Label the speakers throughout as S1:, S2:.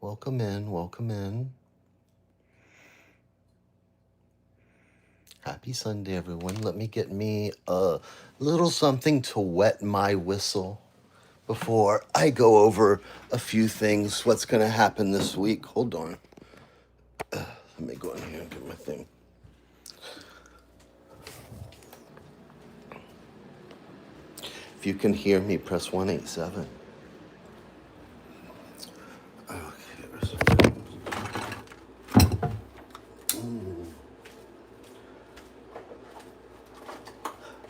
S1: Welcome in, welcome in. Happy Sunday, everyone. Let me get me a little something to wet my whistle before I go over a few things. What's going to happen this week? Hold on. Let me go in here and get my thing. If you can hear me, press 187.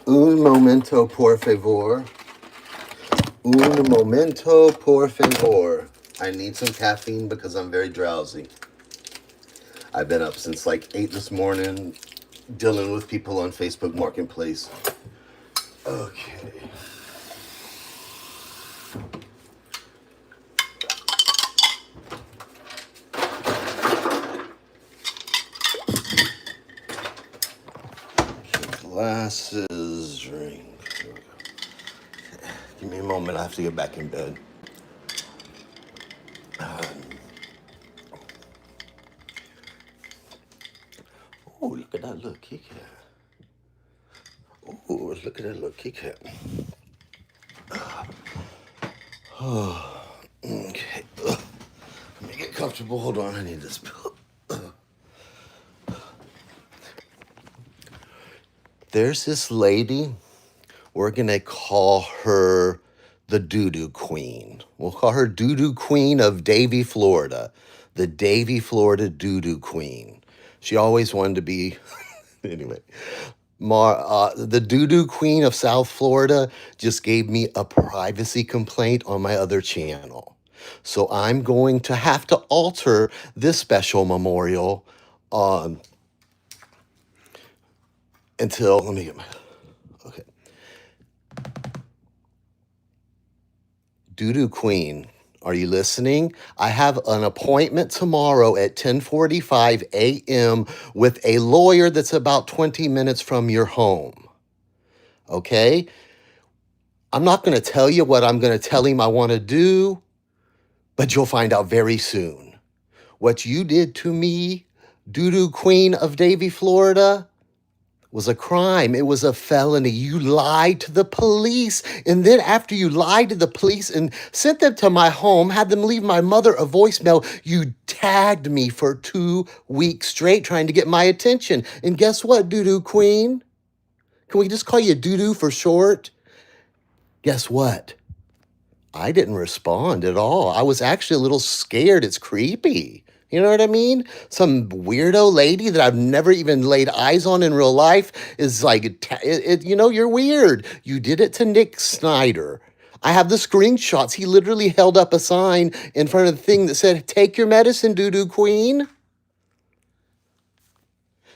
S1: Un momento, por favor. Un momento, por favor. I need some caffeine because I'm very drowsy. I've been up since like 8 this morning dealing with people on Facebook Marketplace. Okay. Glasses, drink. Here we go. Give me a moment. I have to get back in bed. Oh, look at that little Kit Kat. Oh, look at that little Kit Kat. Okay. Let me get comfortable. Hold on. I need this pillow. There's this lady. We're going to call her the Doo-Doo Queen. We'll call her Doo-Doo Queen of Davie, Florida. The Davie, Florida Doo-Doo Queen. She always wanted to be... Anyway. The Doo-Doo Queen of South Florida just gave me a privacy complaint on my other channel. So I'm going to have to alter this special memorial until... Let me get my... Okay. Doo-Doo Queen, are you listening? I have an appointment tomorrow at 10:45 a.m. with a lawyer that's about 20 minutes from your home. Okay? I'm not going to tell you what I'm going to tell him I want to do, but you'll find out very soon. What you did to me, Doo-Doo Queen of Davie, Florida, was a crime. It was a felony. You lied to the police. And then after you lied to the police and sent them to my home, had them leave my mother a voicemail, you tagged me for 2 weeks straight trying to get my attention. And guess what, Doo-Doo Queen? Can we just call you Doo-Doo for short? Guess what? I didn't respond at all. I was actually a little scared. It's creepy. You know what I mean? Some weirdo lady that I've never even laid eyes on in real life is like, you're weird. You did it to Nick Snyder. I have the screenshots. He literally held up a sign in front of the thing that said, "Take your medicine, Doo-Doo Queen."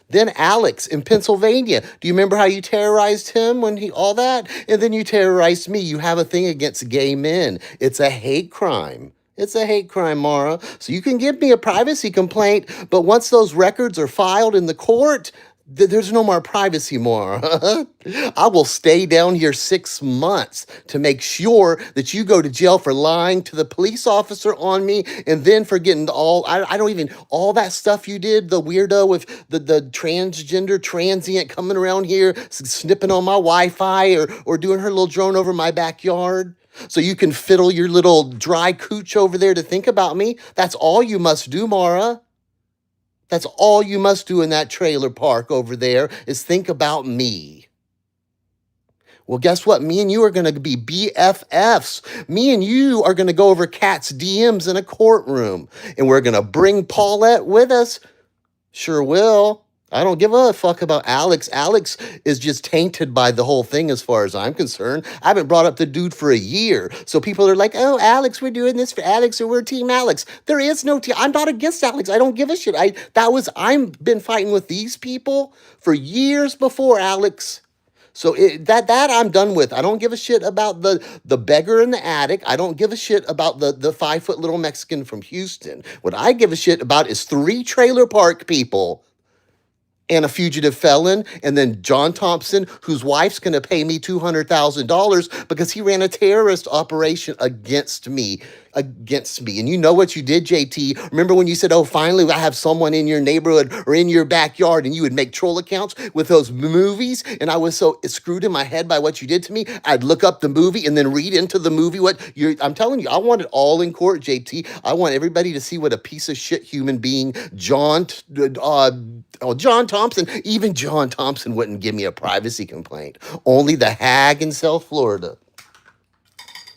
S1: Then Alex in Pennsylvania. Do you remember how you terrorized him when all that? And then you terrorized me. You have a thing against gay men. It's a hate crime. It's a hate crime, Mara. So you can give me a privacy complaint, but once those records are filed in the court, there's no more privacy, Mara. I will stay down here 6 months to make sure that you go to jail for lying to the police officer on me and then for getting I don't even, all that stuff you did, the weirdo with the transgender transient coming around here, snipping on my Wi-Fi or doing her little drone over my backyard. So you can fiddle your little dry cooch over there to think about me. That's all you must do, Mara. That's all you must do in that trailer park over there is think about me. Well, guess what? Me and you are going to be BFFs. Me and you are going to go over Kat's DMs in a courtroom. And we're going to bring Paulette with us. Sure will. I don't give a fuck about Alex. Alex is just tainted by the whole thing as far as I'm concerned. I haven't brought up the dude for a year. So people are like, "Oh, Alex, we're doing this for Alex or we're Team Alex." There is no team. I'm not against Alex. I don't give a shit. I've been fighting with these people for years before Alex. So that I'm done with. I don't give a shit about the beggar in the attic. I don't give a shit about the 5-foot little Mexican from Houston. What I give a shit about is 3 trailer park people and a fugitive felon, and then John Thompson, whose wife's going to pay me $200,000 because he ran a terrorist operation against me. against me. And you know what you did, JT? Remember when you said, oh, finally I have someone in your neighborhood or in your backyard, and you would make troll accounts with those movies? And I was so screwed in my head by what you did to me. I'd look up the movie and then read into the movie what you're. I'm telling you, I want it all in court, JT. I want everybody to see what a piece of shit human being John Thompson. Even John Thompson wouldn't give me a privacy complaint. Only the hag in South Florida,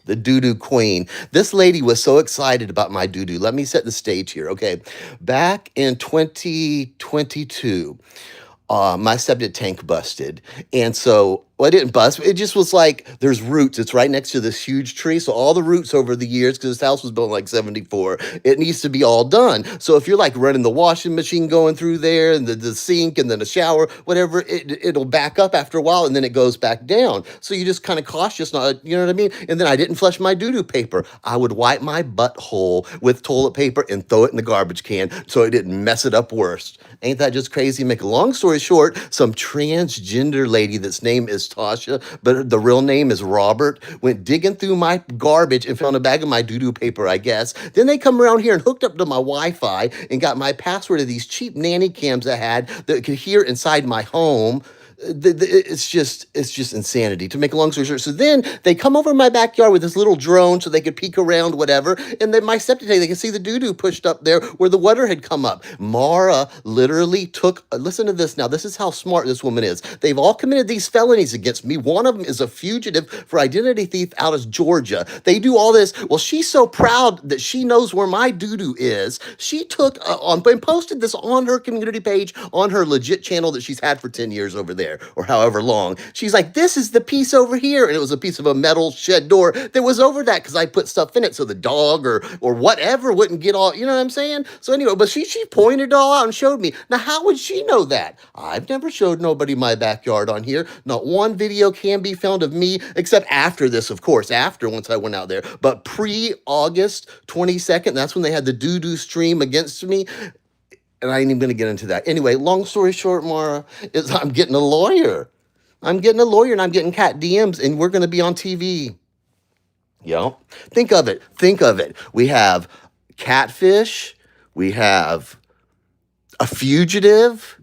S1: the doo-doo queen. This lady was so excited about my doo-doo. Let me set the stage here, okay? Back in 2022, my septic tank busted. And so, well, it didn't bust. It just was like, there's roots. It's right next to this huge tree. So all the roots over the years, because this house was built in like 74, it needs to be all done. So if you're like running the washing machine going through there and the sink and then the shower, whatever, it'll back up after a while and then it goes back down. So you just kind of cautious, not, you know what I mean? And then I didn't flush my doo-doo paper. I would wipe my butthole with toilet paper and throw it in the garbage can so it didn't mess it up worse. Ain't that just crazy? Make a long story short, some transgender lady that's name is Tasha, but the real name is Robert, went digging through my garbage and found a bag of my doo-doo paper, I guess. Then they come around here and hooked up to my Wi-Fi and got my password of these cheap nanny cams I had that could hear inside my home. It's just insanity, to make a long story short. So then they come over my backyard with this little drone so they could peek around, whatever, and then my septic tank, they can see the doo-doo pushed up there where the water had come up. Mara literally took, listen to this now, this is how smart this woman is. They've all committed these felonies against me. One of them is a fugitive for identity thief out of Georgia. They do all this. Well, she's so proud that she knows where my doo-doo is. She took and posted this on her community page on her legit channel that she's had for 10 years over there, or however long. She's like, this is the piece over here. And it was a piece of a metal shed door that was over that because I put stuff in it so the dog or whatever wouldn't get all, you know what I'm saying? So anyway, but she pointed it all out and showed me. Now, how would she know that? I've never showed nobody my backyard on here. Not one video can be found of me, except after this, of course, after once I went out there. But pre-August 22nd, that's when they had the doo-doo stream against me. And I ain't even going to get into that. Anyway, long story short, Mara, is I'm getting a lawyer. I'm getting a lawyer and I'm getting cat DMs and we're going to be on TV. Yep. Think of it. Think of it. We have catfish. We have a fugitive.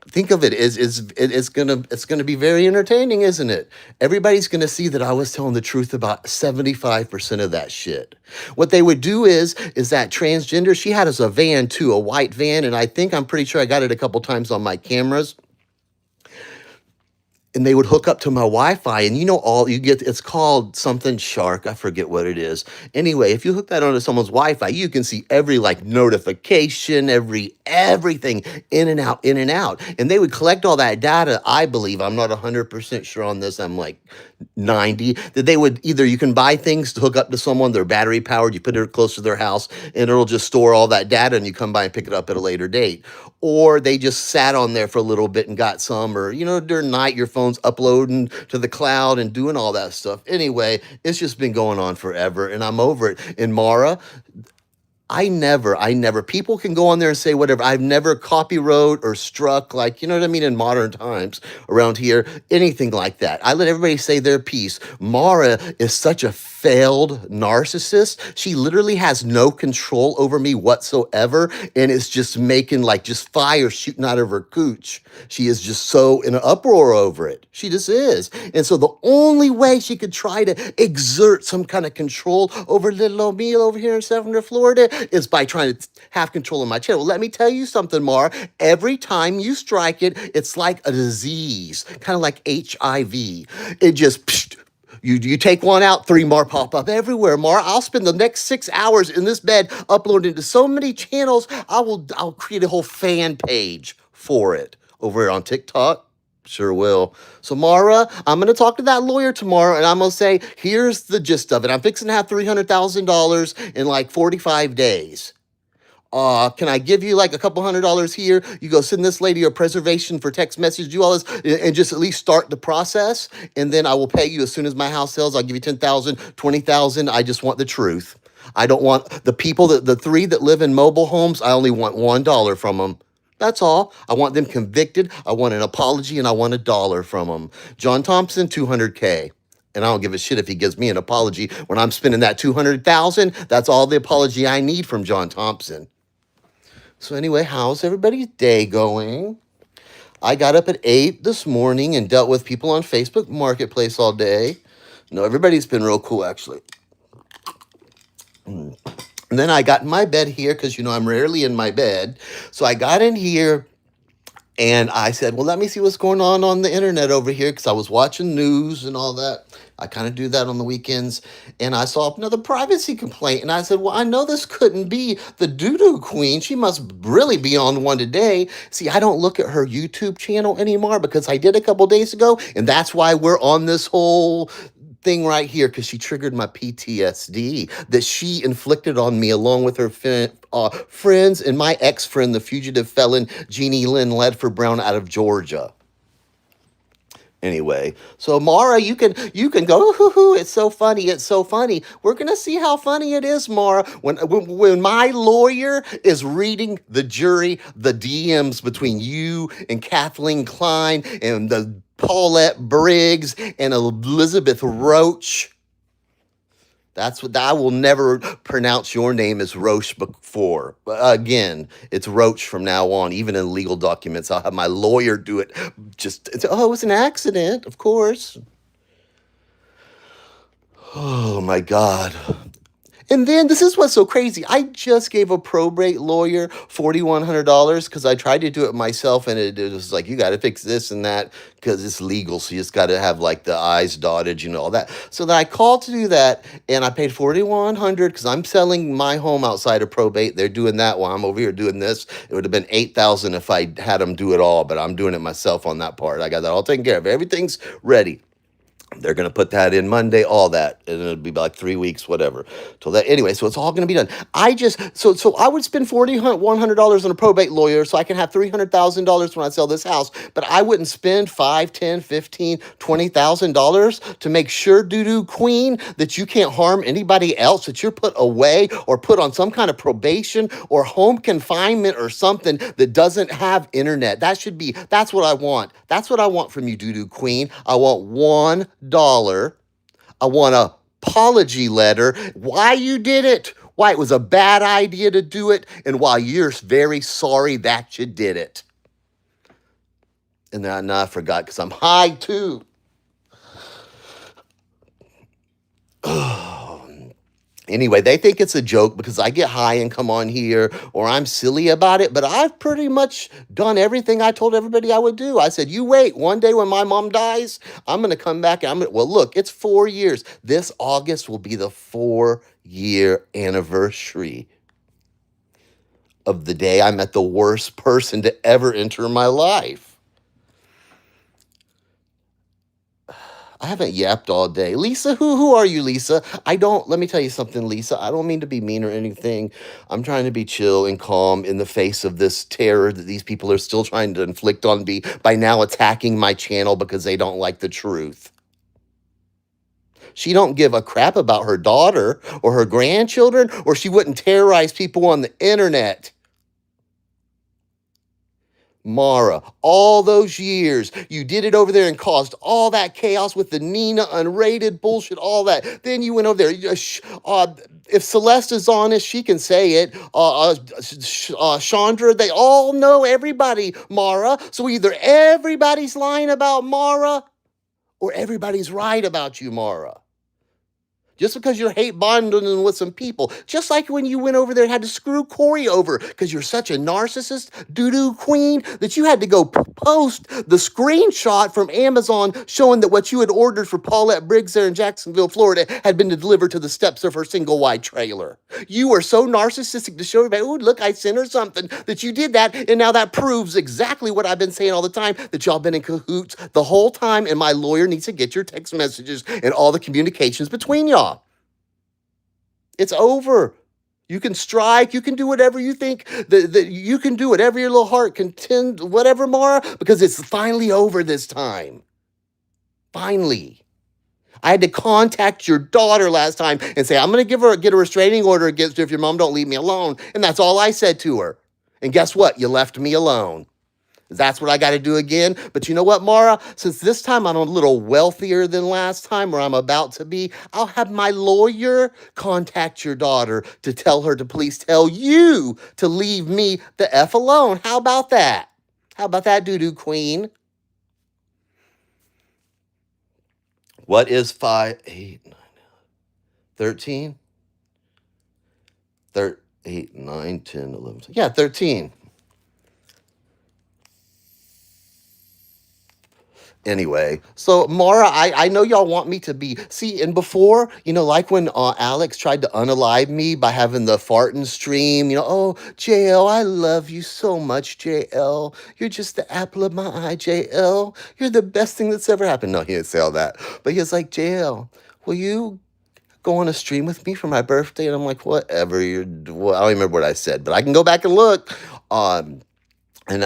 S1: Think of it as it's gonna be very entertaining, isn't it? Everybody's gonna see that I was telling the truth about 75% of that shit. What they would do is that transgender, she had us a van too, a white van, and I'm pretty sure I got it a couple times on my cameras. And they would hook up to my Wi-Fi, and you know, all you get, it's called something Shark. I forget what it is. Anyway, if you hook that onto someone's Wi-Fi, you can see every like notification, everything in and out, in and out. And they would collect all that data, I believe. I'm not 100% sure on this. I'm like 90, that they would either, you can buy things to hook up to someone, they're battery powered, you put it close to their house, and it'll just store all that data, and you come by and pick it up at a later date. Or they just sat on there for a little bit and got some, or, you know, during night, your phone's uploading to the cloud and doing all that stuff. Anyway, it's just been going on forever, and I'm over it. And Mara, I never, people can go on there and say whatever. I've never copywrote or struck, like, you know what I mean, in modern times around here, anything like that. I let everybody say their piece. Mara is such a failed narcissist. She literally has no control over me whatsoever, and it's just making like just fire shooting out of her cooch. She is just so in an uproar over it. She just is. And so the only way she could try to exert some kind of control over little old me over here in Southern Florida is by trying to have control of my channel. Well, let me tell you something, Mara. Every time you strike it, it's like a disease, kind of like HIV. It just psh, you take one out, 3 more pop up everywhere, Mara. I'll spend the next 6 hours in this bed uploading to so many channels. I'll create a whole fan page for it over here on TikTok. Sure will. So, Mara, I'm going to talk to that lawyer tomorrow, and I'm going to say, here's the gist of it. I'm fixing to have $300,000 in like 45 days. Can I give you like a couple $100 here? You go send this lady a preservation for text message, do all this, and just at least start the process. And then I will pay you as soon as my house sells. I'll give you 10,000, 20,000. I just want the truth. I don't want the people the 3 that live in mobile homes. I only want $1 from them. That's all. I want them convicted. I want an apology, and I want $1 from them. John Thompson, 200K. And I don't give a shit if he gives me an apology when I'm spending that 200,000. That's all the apology I need from John Thompson. So anyway, how's everybody's day going? I got up at 8 this morning and dealt with people on Facebook Marketplace all day. No, everybody's been real cool, actually. And then I got in my bed here because, I'm rarely in my bed. So I got in here and I said, well, let me see what's going on the internet over here because I was watching news and all that. I kind of do that on the weekends. And I saw another privacy complaint. And I said, well, I know this couldn't be the doo-doo queen. She must really be on one today. See, I don't look at her YouTube channel anymore because I did a couple days ago. And that's why we're on this whole thing right here, because she triggered my PTSD that she inflicted on me along with her friends and my ex-friend, the fugitive felon Jeannie Lynn Ledford Brown out of Georgia. Anyway, so Mara, you can go, hoo hoo, it's so funny, it's so funny. We're gonna see how funny it is, Mara, when my lawyer is reading the jury the DMs between you and Kathleen Klein and the Paulette Briggs and Elizabeth Roach. That's what I will never pronounce your name as Roche before. Again, it's Roach from now on. Even in legal documents, I'll have my lawyer do it. It was an accident, of course. Oh my God. And then this is what's so crazy. I just gave a probate lawyer $4,100 because I tried to do it myself, and it was like, you got to fix this and that because it's legal. So you just got to have like the I's dotted, all that. So then I called to do that, and I paid $4,100 because I'm selling my home outside of probate. They're doing that while I'm over here doing this. It would have been $8,000 if I had them do it all, but I'm doing it myself on that part. I got that all taken care of. Everything's ready. They're going to put that in Monday, all that, and it'll be like 3 weeks, whatever. Till that, anyway, so it's all going to be done. So I would spend $4,100 on a probate lawyer so I can have $300,000 when I sell this house, but I wouldn't spend $5, $10, $15, $20,000 to make sure, doo-doo queen, that you can't harm anybody else, that you're put away or put on some kind of probation or home confinement or something that doesn't have internet. That's what I want. That's what I want from you, doo-doo queen. I want $1. I want an apology letter. Why you did it. Why it was a bad idea to do it. And why you're very sorry that you did it. And then I forgot because I'm high too. Anyway, they think it's a joke because I get high and come on here, or I'm silly about it, but I've pretty much done everything I told everybody I would do. I said, you wait, one day when my mom dies, I'm going to come back and well, look, it's 4 years. This August will be the 4-year anniversary of the day I met the worst person to ever enter my life. I haven't yapped all day. Lisa, who are you, Lisa? Let me tell you something, Lisa. I don't mean to be mean or anything. I'm trying to be chill and calm in the face of this terror that these people are still trying to inflict on me by now attacking my channel because they don't like the truth. She don't give a crap about her daughter or her grandchildren, or she wouldn't terrorize people on the internet. Mara, all those years, you did it over there and caused all that chaos with the Nina unrated bullshit, all that. Then you went over there. If Celeste is honest, she can say it. Chandra, they all know everybody, Mara. So either everybody's lying about Mara or everybody's right about you, Mara. Just because you're hate bonding with some people. Just like when you went over there and had to screw Corey over because you're such a narcissist doo-doo queen that you had to go post the screenshot from Amazon showing that what you had ordered for Paulette Briggs there in Jacksonville, Florida had been delivered to the steps of her single wide trailer. You were so narcissistic to show everybody, oh, look, I sent her something, that you did that, and now that proves exactly what I've been saying all the time, that y'all been in cahoots the whole time, and my lawyer needs to get your text messages and all the communications between y'all. It's over. You can strike. You can do whatever you think. You can do whatever your little heart contend, whatever, Mara, because it's finally over this time. Finally. I had to contact your daughter last time and say, I'm going to get a restraining order against her if your mom don't leave me alone. And that's all I said to her. And guess what? You left me alone. That's what I got to do again. But you know what, Mara? Since this time I'm a little wealthier than last time, or I'm about to be, I'll have my lawyer contact your daughter to tell her to please tell you to leave me the F alone. How about that? How about that, doo doo queen? What is 5, 8, 9, 13? 8, 9, 10, 11. Yeah, 13. Anyway, so Mara, I know y'all want me to be see, and before, like when Alex tried to unalive me by having the farting stream, oh JL, I love you so much, JL. You're just the apple of my eye, JL. You're the best thing that's ever happened. No, he didn't say all that, but he was like, JL, will you go on a stream with me for my birthday? And I'm like, whatever. Well, I don't remember what I said, but I can go back and look. Um, and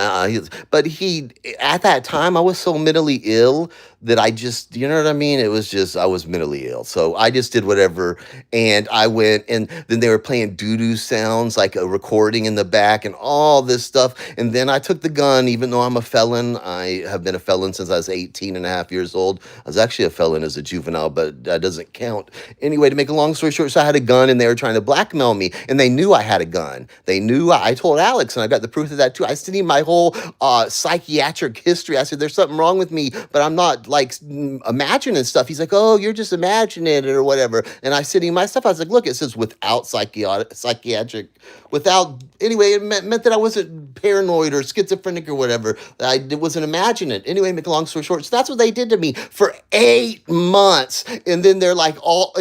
S1: but he at that time I was so mentally ill that I just, you know what I mean? It was just I was mentally ill, so I just did whatever. And I went, and then they were playing doo doo sounds like a recording in the back and all this stuff. And then I took the gun, even though I'm a felon. I have been a felon since I was 18 and a half years old. I was actually a felon as a juvenile, but that doesn't count. Anyway, to make a long story short, so I had a gun and they were trying to blackmail me, and they knew I had a gun. They knew. I told Alex, and I got the proof of that too. I sent him my whole psychiatric history. I said, there's something wrong with me, but I'm not like imagining stuff. He's like, oh, you're just imagining it or whatever. And I sent him my stuff. I was like, look, it says without psychiatric, without, anyway, it meant that I wasn't paranoid or schizophrenic or whatever. I wasn't imagining it. Anyway, make a long story short, so that's what they did to me for 8 months. And then they're like all,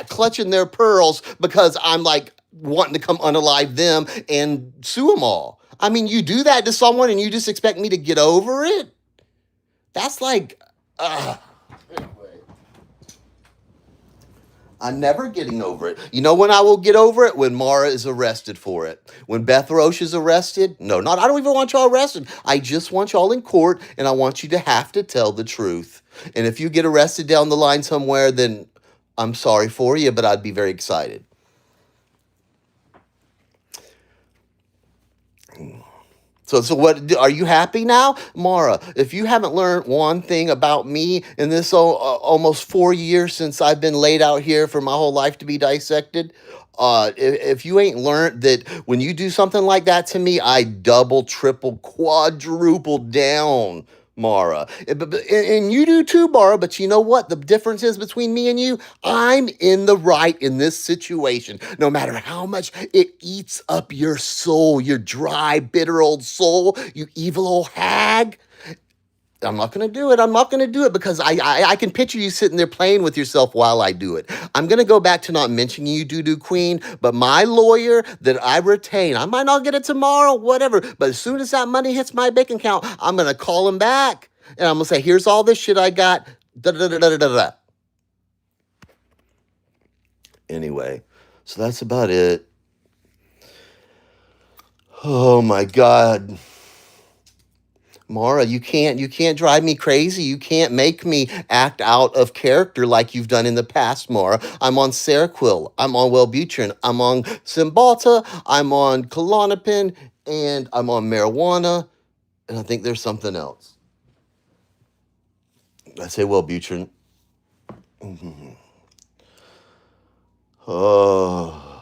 S1: clutching their pearls because I'm like wanting to come unalive them and sue them all. I mean, you do that to someone and you just expect me to get over it? That's like, anyway. I'm never getting over it. You know when I will get over it? When Mara is arrested for it. When Beth Roche is arrested? No, not. I don't even want y'all arrested. I just want y'all in court, and I want you to have to tell the truth. And if you get arrested down the line somewhere, then I'm sorry for you, but I'd be very excited. So what are you happy now, Mara? If you haven't learned one thing about me in this almost 4 years since I've been laid out here for my whole life to be dissected, if you ain't learned that when you do something like that to me, I double, triple, quadruple down, Mara. And you do too, Mara, but you know what? The difference is between me and you, I'm in the right in this situation. No matter how much it eats up your soul, your dry, bitter old soul, you evil old hag. I'm not going to do it. I'm not going to do it because I can picture you sitting there playing with yourself while I do it. I'm going to go back to not mentioning you, doo-doo queen, but my lawyer that I retain, I might not get it tomorrow, whatever, but as soon as that money hits my bank account, I'm going to call him back, and I'm going to say, here's all this shit I got, da-da-da-da-da-da. Anyway, so that's about it. Oh, my God. Mara, you can't drive me crazy. You can't make me act out of character like you've done in the past, Mara. I'm on Seroquel. I'm on Wellbutrin. I'm on Cymbalta. I'm on Klonopin. And I'm on marijuana. And I think there's something else. I say Wellbutrin. Mm-hmm. Oh.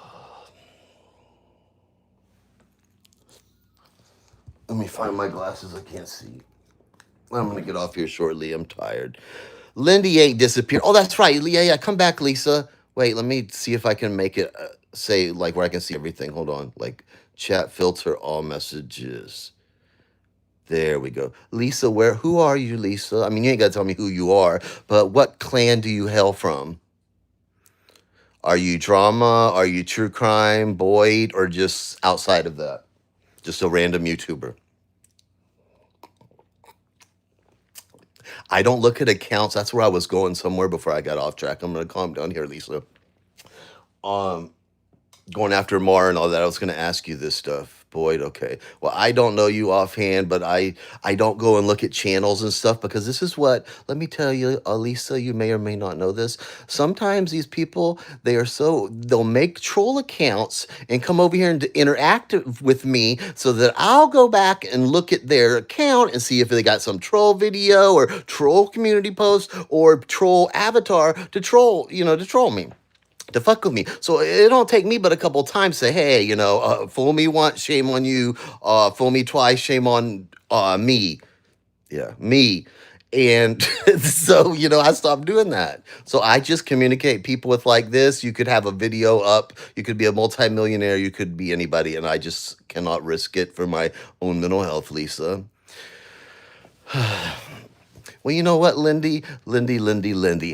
S1: Let me find my glasses. I can't see. I'm going to get off here shortly. I'm tired. Lindy ain't disappeared. Oh, that's right. Yeah. Come back, Lisa. Wait, let me see if I can make it say like where I can see everything. Hold on. Like chat filter all messages. There we go. Lisa, who are you, Lisa? I mean, you ain't got to tell me who you are, but what clan do you hail from? Are you drama? Are you true crime, Boyd, or just outside of that? Just a random YouTuber. I don't look at accounts. That's where I was going somewhere before I got off track. I'm going to calm down here, Lisa. Going after Mar and all that. I was going to ask you this stuff, Boyd, okay. Well, I don't know you offhand, but I don't go and look at channels and stuff because this is what, let me tell you, Lisa, you may or may not know this. Sometimes these people, they'll make troll accounts and come over here and interact with me so that I'll go back and look at their account and see if they got some troll video or troll community post or troll avatar to troll me, to fuck with me. So it don't take me but a couple times to say, hey, fool me once, shame on you. Fool me twice, shame on me. Yeah, me. And so, I stopped doing that. So I just communicate people with like this. You could have a video up. You could be a multimillionaire. You could be anybody. And I just cannot risk it for my own mental health, Lisa. Well, you know what, Lindy?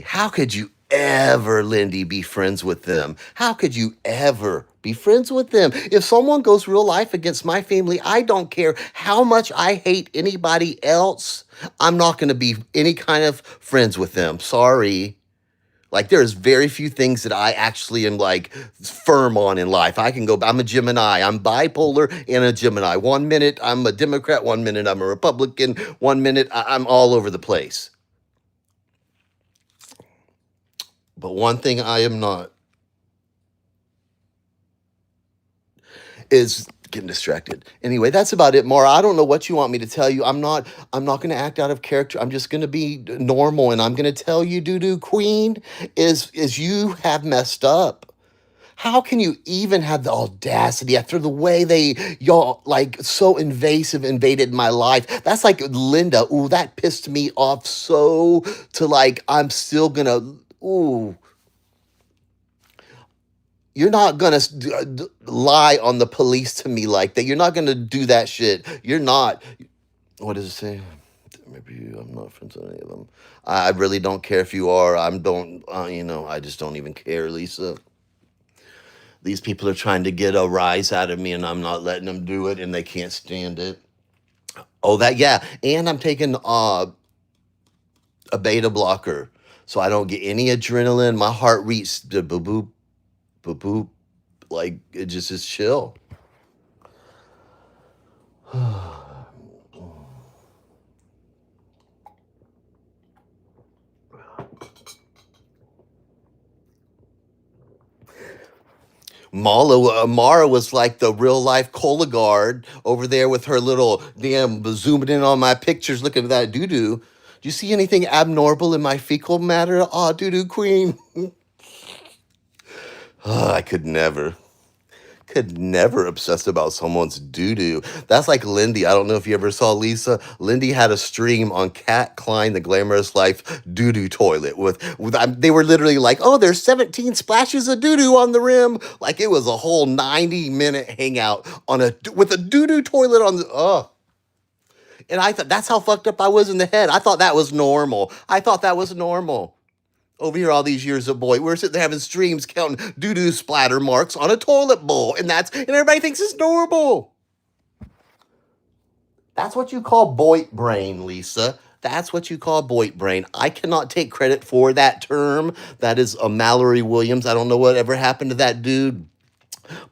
S1: How could you ever, Lindy, be friends with them? How could you ever be friends with them? If someone goes real life against my family, I don't care how much I hate anybody else. I'm not going to be any kind of friends with them. Sorry. Like, there's very few things that I actually am like firm on in life. I'm a Gemini. I'm bipolar and a Gemini. 1 minute I'm a Democrat, 1 minute I'm a Republican, 1 minute I'm all over the place. But one thing I am not is getting distracted. Anyway, that's about it, Mara. I don't know what you want me to tell you. I'm not going to act out of character. I'm just going to be normal, and I'm going to tell you, Doo Queen, is you have messed up. How can you even have the audacity after the way y'all like so invaded my life? That's like Linda. Ooh, that pissed me off so to like I'm still gonna ooh. You're not gonna lie on the police to me like that. You're not gonna do that shit. You're not. What does it say? Maybe I'm not friends with any of them. I really don't care if you are. I just don't even care, Lisa. These people are trying to get a rise out of me, and I'm not letting them do it, and they can't stand it. Oh, yeah. And I'm taking a beta blocker, so I don't get any adrenaline. My heart rate's the boop boop boop boop, like it just is chill. Mara was like the real life Cola guard over there with her little damn zooming in on my pictures, looking at that doo doo. Do you see anything abnormal in my fecal matter? Oh, doo doo queen. I could never obsess about someone's doo doo. That's like Lindy. I don't know if you ever saw Lisa. Lindy had a stream on Cat Klein, the Glamorous Life doo doo toilet. They were literally like, oh, there's 17 splashes of doo doo on the rim. Like it was a whole 90-minute hangout with a doo doo toilet on the. And I thought that's how fucked up I was in the head. I thought that was normal. Over here, all these years of boy, we're sitting there having streams counting doo-doo splatter marks on a toilet bowl, and everybody thinks it's normal. That's what you call boy brain, Lisa. That's what you call boy brain. I cannot take credit for that term. That is a Mallory Williams. I don't know what ever happened to that dude,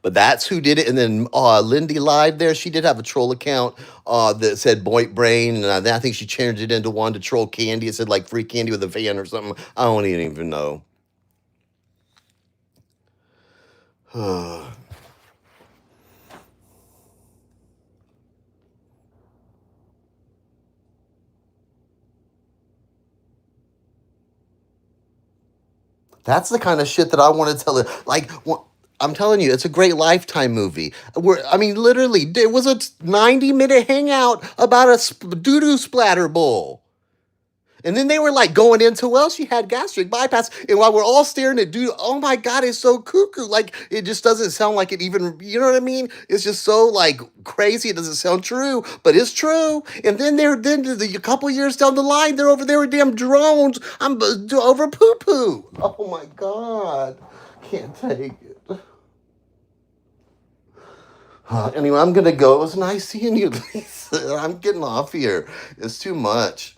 S1: but that's who did it. And then Lindy Live there, she did have a troll account that said Boy Brain, and I think she changed it into one to troll Candy. It said like free candy with a van or something. I don't even know. That's the kind of shit that I want to tell her. Like, I'm telling you, it's a great Lifetime movie. Literally, it was a 90-minute hangout about a doo-doo splatter bowl. And then they were like going into, well, she had gastric bypass. And while we're all staring at dude, oh my God, it's so cuckoo. Like, it just doesn't sound like it even, you know what I mean? It's just so like crazy. It doesn't sound true, but it's true. And then a couple years down the line, they're over there with damn drones. I'm over poo poo. Oh my God. Can't take it. Anyway, I'm going to go. It was nice seeing you, Lisa. I'm getting off here. It's too much.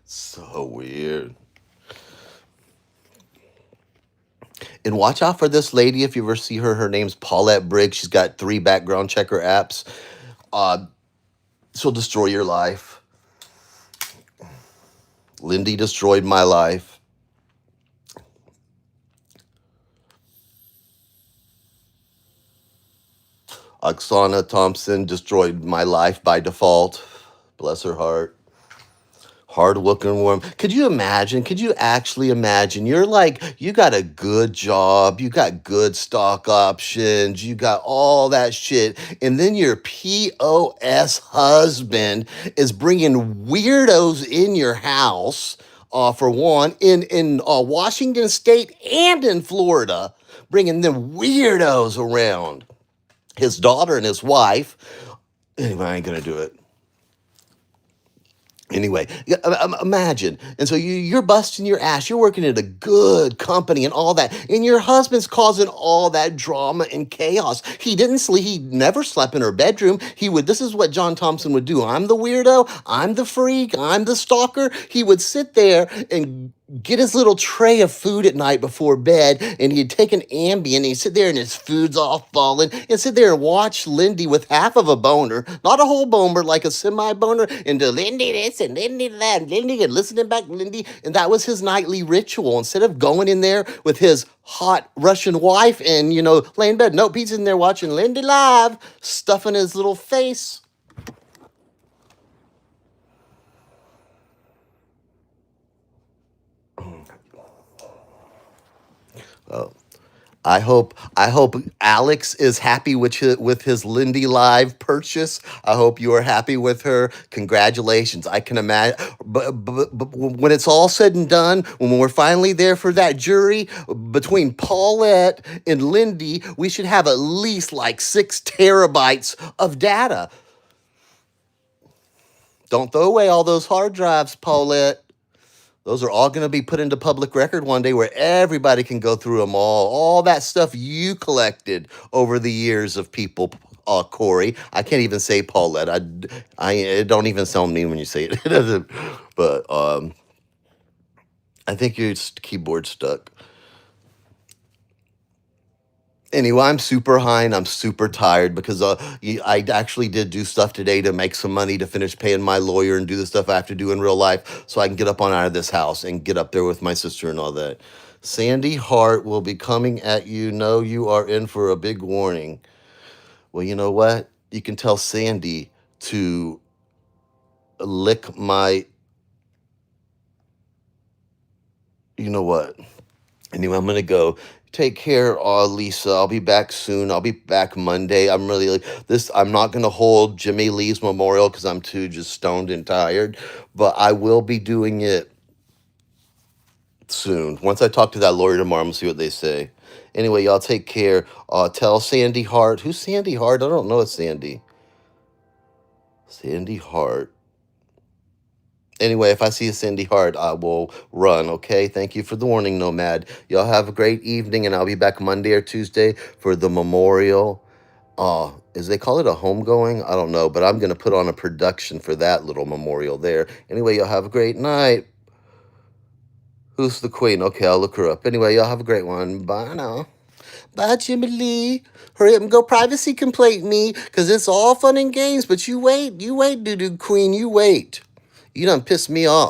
S1: So weird. And watch out for this lady if you ever see her. Her name's Paulette Briggs. She's got 3 background checker apps. Uh, she'll destroy your life. Lindy destroyed my life. Oksana Thompson destroyed my life by default. Bless her heart. Hard-working woman. Could you imagine? Could you actually imagine? You're like, you got a good job, you got good stock options, you got all that shit, and then your POS husband is bringing weirdos in your house, for one, in Washington State and in Florida, bringing them weirdos around. His daughter and his wife. Anyway, I ain't gonna do it. Anyway, yeah, imagine. And so you're busting your ass. You're working at a good company and all that. And your husband's causing all that drama and chaos. He didn't sleep. He never slept in her bedroom. This is what John Thompson would do. I'm the weirdo. I'm the freak. I'm the stalker. He would sit there and get his little tray of food at night before bed, and he'd take an Ambien, and he'd sit there and his food's all falling, and sit there and watch Lindy with half of a boner, not a whole boner, like a semi-boner, and do Lindy this and Lindy that, and Lindy, and listening back to Lindy, and that was his nightly ritual. Instead of going in there with his hot Russian wife and, laying in bed, nope, he's in there watching Lindy Live, stuffing his little face. Oh. I hope Alex is happy with his Lindy Live purchase. I hope you are happy with her. Congratulations. I can imagine, but when it's all said and done, when we're finally there for that jury, between Paulette and Lindy, we should have at least like 6 terabytes of data. Don't throw away all those hard drives, Paulette. Those are all going to be put into public record one day where everybody can go through them all that stuff you collected over the years of people. Corey, I can't even say Paulette. It don't even sound mean when you say it. It doesn't. But I think your keyboard stuck. Anyway, I'm super high and I'm super tired because I actually did do stuff today to make some money to finish paying my lawyer and do the stuff I have to do in real life so I can get up on out of this house and get up there with my sister and all that. Sandy Hart will be coming at you. No, you are in for a big warning. Well, you know what? You can tell Sandy to lick my. You know what? Anyway, I'm gonna go. Take care, Lisa. I'll be back soon. I'll be back Monday. I'm really I'm not gonna hold Jimmy Lee's memorial because I'm too just stoned and tired. But I will be doing it soon. Once I talk to that lawyer tomorrow, I'm gonna see what they say. Anyway, y'all take care. Tell Sandy Hart. Who's Sandy Hart? I don't know a Sandy. Sandy Hart. Anyway, if I see a Sandy Hart, I will run, okay? Thank you for the warning, Nomad. Y'all have a great evening, and I'll be back Monday or Tuesday for the memorial. Is they call it a homegoing? I don't know, but I'm going to put on a production for that little memorial there. Anyway, y'all have a great night. Who's the queen? Okay, I'll look her up. Anyway, y'all have a great one. Bye now. Bye, Jimmy Lee. Hurry up and go privacy complaint me, because it's all fun and games, but you wait, doo-doo queen, you wait. You done pissed me off.